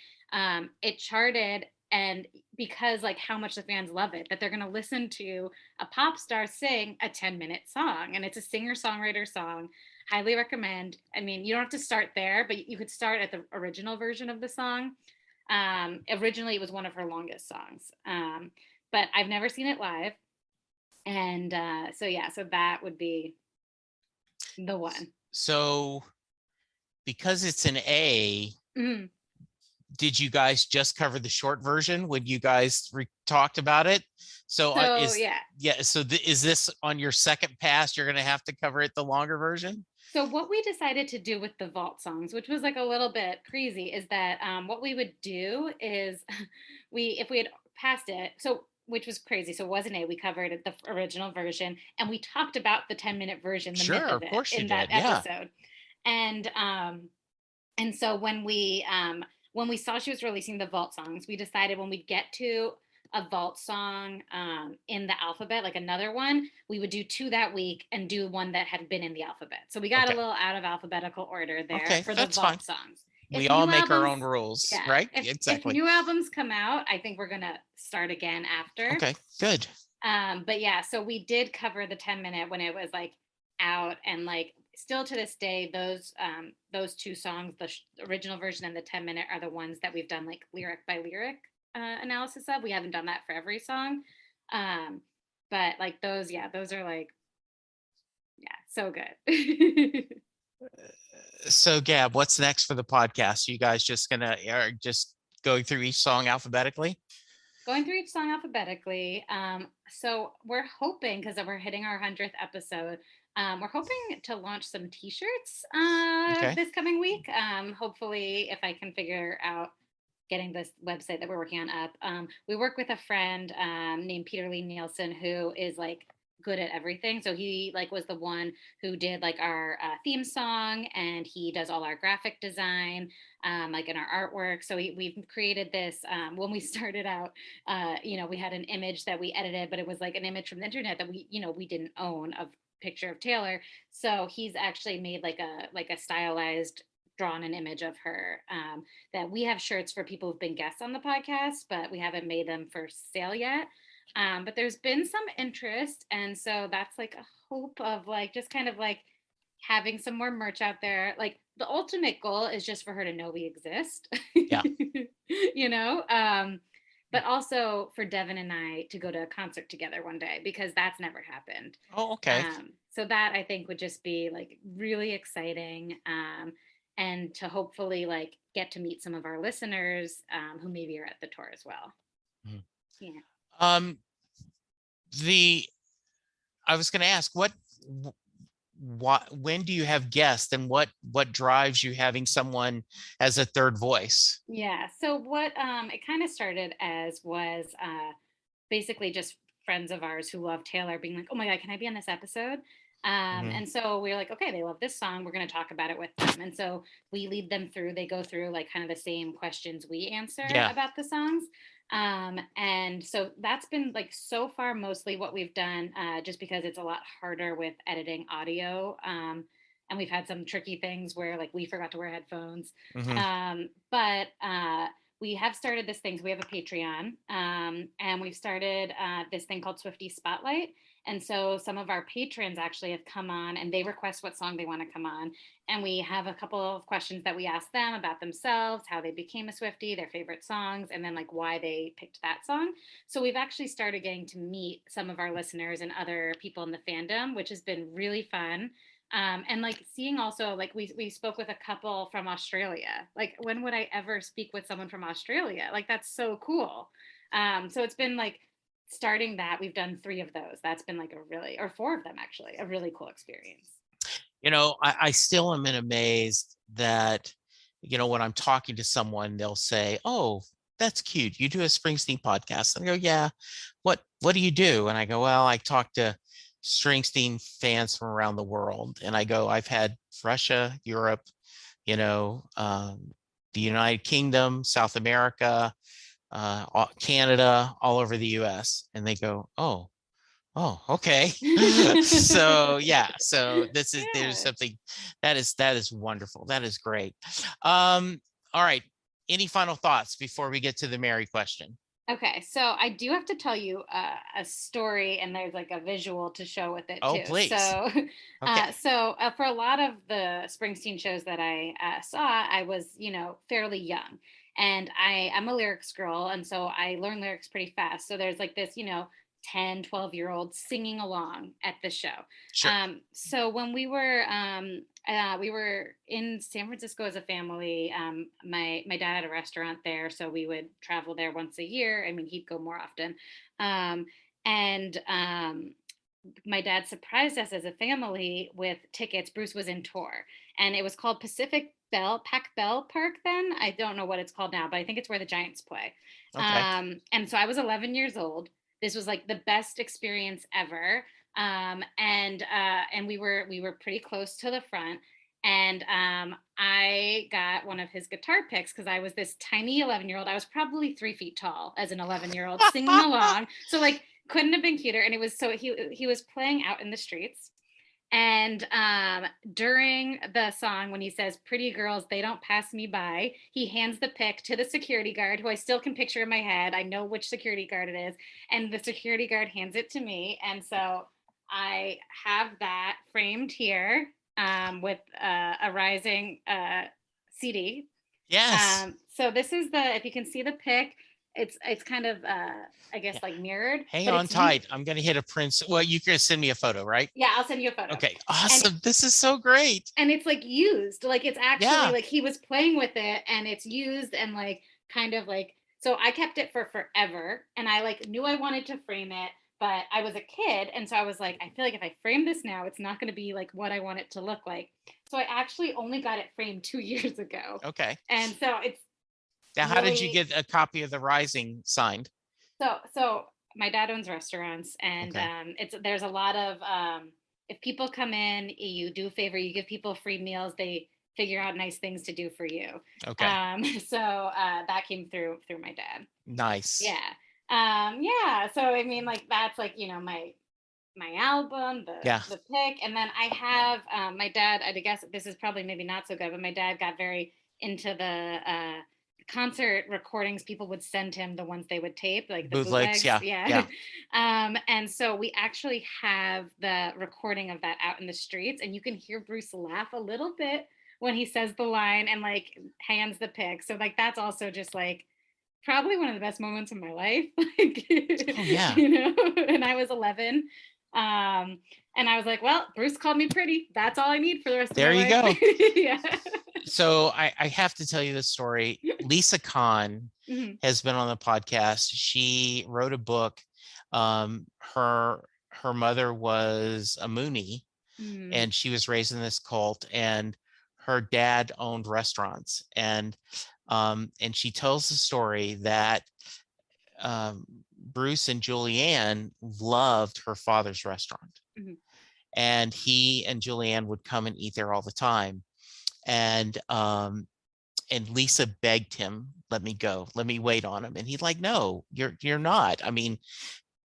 It charted, and because like how much the fans love it, that they're going to listen to a pop star sing a 10-minute song. And it's a singer-songwriter song. Highly recommend. I mean, you don't have to start there, but you could start at the original version of the song. Originally, it was one of her longest songs, but I've never seen it live. And so, yeah, so that would be the one. So, because it's an A, Mhm. did you guys just cover the short version when you guys talked about it? So So, yeah. so is this on your second pass? You're going to have to cover it the longer version? So what we decided to do with the vault songs, which was like a little bit crazy, is that what we would do is if we had passed it, so which was crazy. So it wasn't A, we covered the original version and we talked about the 10-minute version, the myth Sure, of of it course you in that did. Yeah. episode. And so when we saw she was releasing the vault songs, we decided when we'd get to a vault song in the alphabet, like another one, we would do 2 that week and do one that had been in the alphabet. So we got a Okay. little out of alphabetical order there Okay, for the that's fine. vault songs. We If all new make our albums, own rules, yeah, right? if Exactly. new albums come out, I think we're gonna start again after. Okay, good. But yeah, so we did cover the 10-minute when it was like out, and like still to this day, those 2 songs, the original version and the 10-minute, are the ones that we've done like lyric by lyric analysis of. We haven't done that for every song. Um, but like those, yeah, those are like, yeah, so good. So, Gab, what's next for the podcast? You guys just gonna are just going through each song alphabetically? Going through each song alphabetically. So we're hoping, because we're hitting our 100th episode, we're hoping to launch some t-shirts Okay. this coming week. Hopefully, if I can figure out getting this website that we're working on up. We work with a friend named Peter Lee Nielsen, who is like good at everything. So he like was the one who did like our theme song, and he does all our graphic design, like in our artwork. So we've created this. When we started out, we had an image that we edited, but it was like an image from the internet that we didn't own, of picture of Taylor. So he's actually made like a stylized, drawn an image of her, that we have shirts for people who've been guests on the podcast, but we haven't made them for sale yet. But there's been some interest, and so that's like a hope of like just kind of like having some more merch out there. Like the ultimate goal is just for her to know we exist, Yeah. you know. But also for Devin and I to go to a concert together one day, because that's never happened. Oh, okay. So that I think would just be like really exciting. And to hopefully like get to meet some of our listeners who maybe are at the tour as well. Mhm. Yeah. Um, the I was going to ask, when do you have guests, and what drives you having someone as a third voice? Yeah. So what it kind of started as was basically just friends of ours who love Taylor being like, "Oh my god, can I be on this episode?" Mhm. And so we were like, "Okay, they love this song. We're going to talk about it with them." And so we lead them through. They go through like kind of the same questions we answer Yeah. about the songs. And so that's been like so far mostly what we've done, just because it's a lot harder with editing audio. And we've had some tricky things where like we forgot to wear headphones. Hmm. But we have started this thing. So we have a Patreon, and we've started this thing called Swifty Spotlight. And so some of our patrons actually have come on and they request what song they want to come on. And we have a couple of questions that we ask them about themselves, how they became a Swifty, their favorite songs, and then like why they picked that song. So we've actually started getting to meet some of our listeners and other people in the fandom, which has been really fun. And like seeing also like we spoke with a couple from Australia. Like when would I ever speak with someone from Australia? Like that's so cool. So it's been like starting that we've done three of those. That's been like a really, or four of them actually, a really cool experience. I still am in amazed that, when I'm talking to someone, they'll say, "Oh, that's cute. You do a Springsteen podcast." And I go, "Yeah. What do you do?" And I go, "Well, I talk to Springsteen fans from around the world." And I go, "I've had Russia, Europe, you know, um, the United Kingdom, South America, Canada, all over the US." And they go, "Oh, okay." So yeah, so there's Yeah. something that is wonderful. That is great. All right. Any final thoughts before we get to the Mary question? Okay, so I do have to tell you a story, and there's like a visual to show with it Oh, too. please. So, Okay. for a lot of the Springsteen shows that I saw, I was fairly young, and I'm a lyrics girl, and so I learn lyrics pretty fast. So there's like this 10, 12-year-old singing along at the show. Sure. So when we were in San Francisco as a family. My dad had a restaurant there, so we would travel there once a year. I mean, he'd go more often. Um, and My dad surprised us as a family with tickets. Bruce was in tour, and it was called Pac Bell Park. Then I don't know what it's called now, but I think it's where the Giants play. Okay. And so I was 11 years old. This was like the best experience ever. And we were pretty close to the front. And I got one of his guitar picks because I was this tiny 11-year-old. I was probably 3 feet tall as an 11-year-old singing along. So like couldn't have been cuter. And it was so he was playing out in the streets. And during the song, when he says, "Pretty girls, they don't pass me by," he hands the pick to the security guard, who I still can picture in my head. I know which security guard it is. And the security guard hands it to me. And so I have that framed here, with a rising CD. Yes. So this is if you can see the pic, it's kind of I guess Yeah. like mirrored, Hang but on it's you. tight. I'm gonna hit a print. Well, you're gonna send me a photo, right? Yeah, I'll send you a photo. Okay. And Awesome. This is so great. and it's like used, like it's actually Yeah. like he was playing with it and it's used and like kind of like, so I kept it for forever and I like knew I wanted to frame it, but I was a kid and so I was like, I feel like if I frame this now it's not going to be like what I want it to look like. So I actually only got it framed 2 years ago. Okay. And so it's Now, how did you really, get a copy of the Rising signed? so my dad owns restaurants, and Okay. it's there's a lot of if people come in, you do a favor, you give people free meals, they figure out nice things to do for you. Okay. So that came through my dad. Nice. Yeah. Yeah. So I mean, like that's like my album, Yeah. the pick, and then I have my dad. I guess this is probably maybe not so good, but my dad got very into the concert recordings. People would send him the ones they would tape, like the Bootlegs. bootlegs. Yeah. Yeah. Yeah. And so we actually have the recording of that out in the streets, and you can hear Bruce laugh a little bit when he says the line and like hands the pick. So like that's also just like probably one of the best moments of my life. Like, Oh, yeah. and I was 11. Um, and I was like, well, Bruce called me pretty. That's all I need for the rest of my There you life. go. Yeah. So I have to tell you this story. Lisa Kahn Mhm. has been on the podcast. She wrote a book. Her mother was a Moonie, Mm. and she was raised in this cult, and her dad owned restaurants, and she tells the story that um, Bruce and Julianne loved her father's restaurant, Mhm. and he and Julianne would come and eat there all the time. And Lisa begged him, let me go, let me wait on him. And he's like, no, you're not. I mean,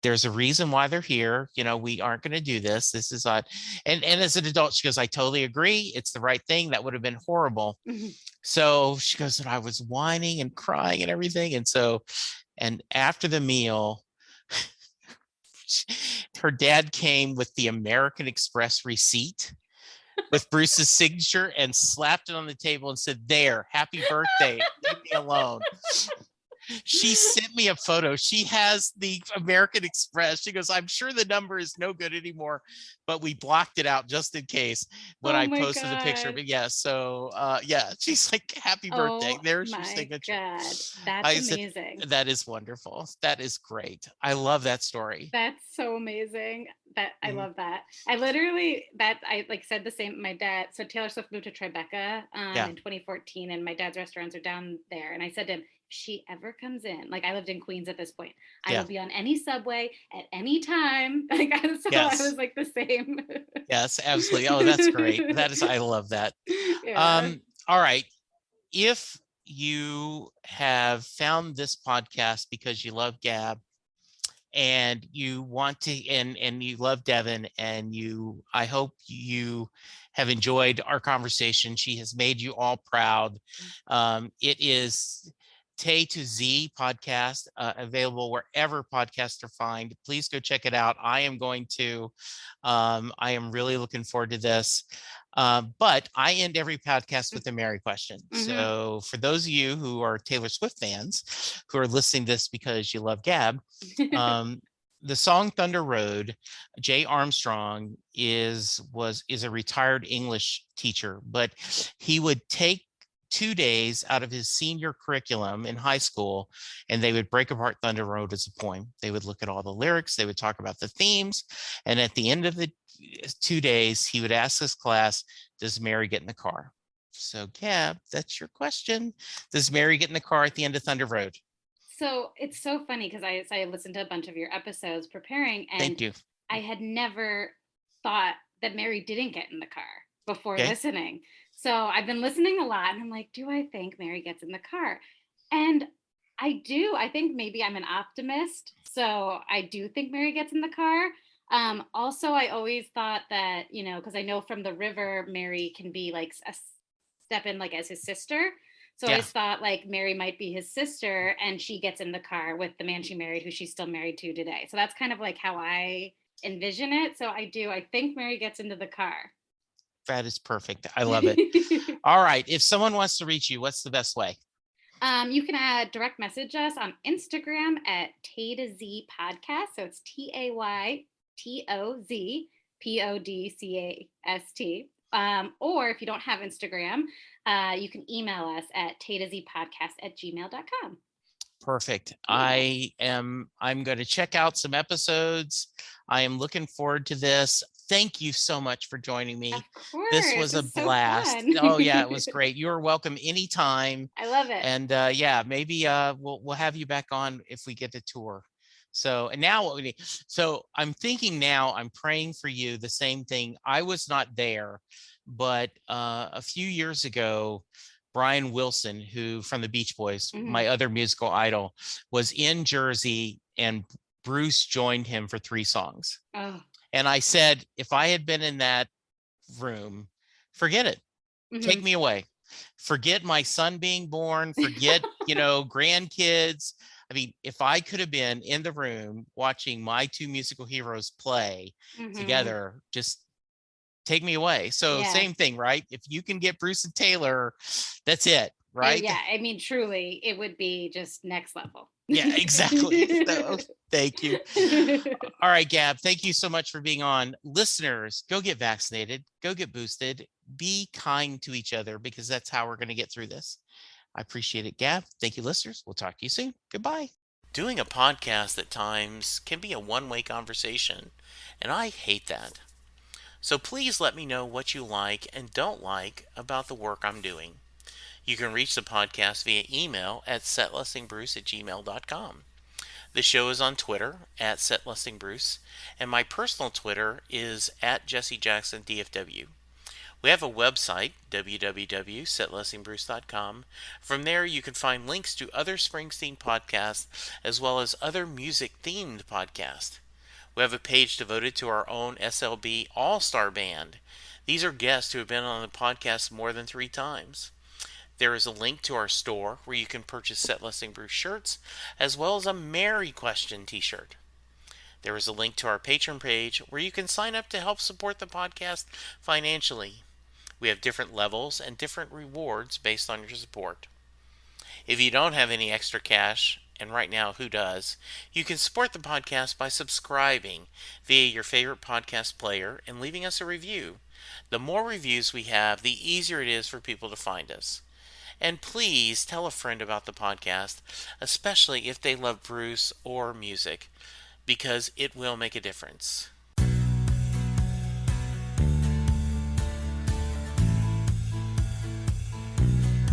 there's a reason why they're here. We aren't going to do this. This is odd. And as an adult, she goes, I totally agree. It's the right thing. That would have been horrible. Mhm. So she goes, and I was whining and crying and everything. And after the meal, her dad came with the American Express receipt with Bruce's signature and slapped it on the table and said, there, happy birthday, leave me alone. She sent me a photo. She has the American Express. She goes, I'm sure the number is no good anymore, but we blocked it out just in case when Oh I my posted the picture. God. But yeah, so yeah, she's like, happy birthday. Oh There's your my signature. God. That's I said, amazing. that is wonderful. That is great. I love that story. That's so amazing. That I Mhm. love that. I literally that I like said the same. My dad. So Taylor Swift moved to Tribeca Yeah, in 2014, and my dad's restaurants are down there. And I said to him, if she ever comes in, like I lived in Queens at this point, I will yeah, be on any subway at any time. Like so, I was yes, like the same. yes, absolutely. Oh, that's great. I love that. Yeah. Um, all right. If you have found this podcast because you love Gab and you want to, and you love Devin, and I hope you have enjoyed our conversation. She has made you all proud. It is Tay to Z podcast, available wherever podcasts are found. Please go check it out. I am really looking forward to this. But I end every podcast with a Mary question. Mm-hmm. So for those of you who are Taylor Swift fans who are listening to this because you love Gab, um, the song Thunder Road, Jay Armstrong is a retired English teacher, but he would take 2 days out of his senior curriculum in high school, and they would break apart Thunder Road as a poem. They would look at all the lyrics, they would talk about the themes, and at the end of the 2 days, he would ask his class, does Mary get in the car? So, Gab, that's your question. Does Mary get in the car at the end of Thunder Road? So it's so funny because I listened to a bunch of your episodes preparing, and Thank you. I had never thought that Mary didn't get in the car before Okay. listening. So I've been listening a lot, and I'm like, do I think Mary gets in the car? And I do. I think maybe I'm an optimist. So I do think Mary gets in the car. Also, I always thought that, because I know from the river, Mary can be like a step in like as his sister. So I Yeah. always thought like Mary might be his sister, and she gets in the car with the man she married, who she's still married to today. So that's kind of like how I envision it. So I do. I think Mary gets into the car. That is perfect. I love it. All right. If someone wants to reach you, what's the best way? You can direct message us on Instagram at Tay to Z Podcast. So it's TayTozPodcast. Or if you don't have Instagram, you can email us at taytozpodcast@gmail.com. Perfect. Yeah. I'm going to check out some episodes. I am looking forward to this. Thank you so much for joining Of me. This course. was a It's so blast. fun. Oh yeah, it was great. You are welcome anytime. I love it. And yeah, maybe we'll have you back on if we get to tour. So and now what we need. So I'm thinking now, I'm praying for you the same thing. I was not there, but a few years ago, Brian Wilson, who from the Beach Boys, Mhm. my other musical idol, was in Jersey, and Bruce joined him for 3 songs. Oh. And I said, if I had been in that room, forget it. Take Mhm. me away. Forget my son being born. Forget, grandkids. I mean, if I could have been in the room watching my two musical heroes play Mhm. together, just take me away. So Yeah. same thing, right? If you can get Bruce and Taylor, that's it, right? Yeah. I mean, truly, it would be just next level. Yeah, exactly. So thank you. All right, Gab, thank you so much for being on. Listeners, go get vaccinated, go get boosted, be kind to each other, because that's how we're going to get through this. I appreciate it, Gab. Thank you, listeners. We'll talk to you soon. Goodbye. Doing a podcast at times can be a one-way conversation, and I hate that. So please let me know what you like and don't like about the work I'm doing. You can reach the podcast via email at setlistingbruce@gmail.com. The show is on Twitter at setlistingbruce, and my personal Twitter is at jessejacksondfw. We have a website, www.setlistingbruce.com. From there, you can find links to other Springsteen podcasts as well as other music-themed podcasts. We have a page devoted to our own SLB All-Star Band. These are guests who have been on the podcast more than 3 times. There is a link to our store where you can purchase Set Listing Bruce shirts as well as a Mary Question t-shirt. There is a link to our Patreon page where you can sign up to help support the podcast financially. We have different levels and different rewards based on your support. If you don't have any extra cash, and right now who does, you can support the podcast by subscribing via your favorite podcast player and leaving us a review. The more reviews we have, the easier it is for people to find us. And please tell a friend about the podcast, especially if they love Bruce or music, because it will make a difference.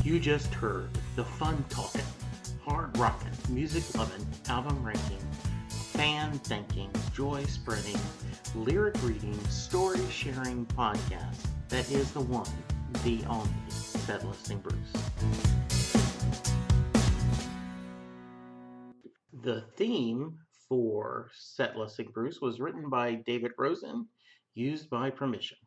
You just heard the fun talking, hard rocking, music loving, album ranking, fan thinking, joy spreading, lyric reading, story sharing podcast that is the one, the only Set Listing Bruce. The theme for Set Listing Bruce was written by David Rosen, used by permission.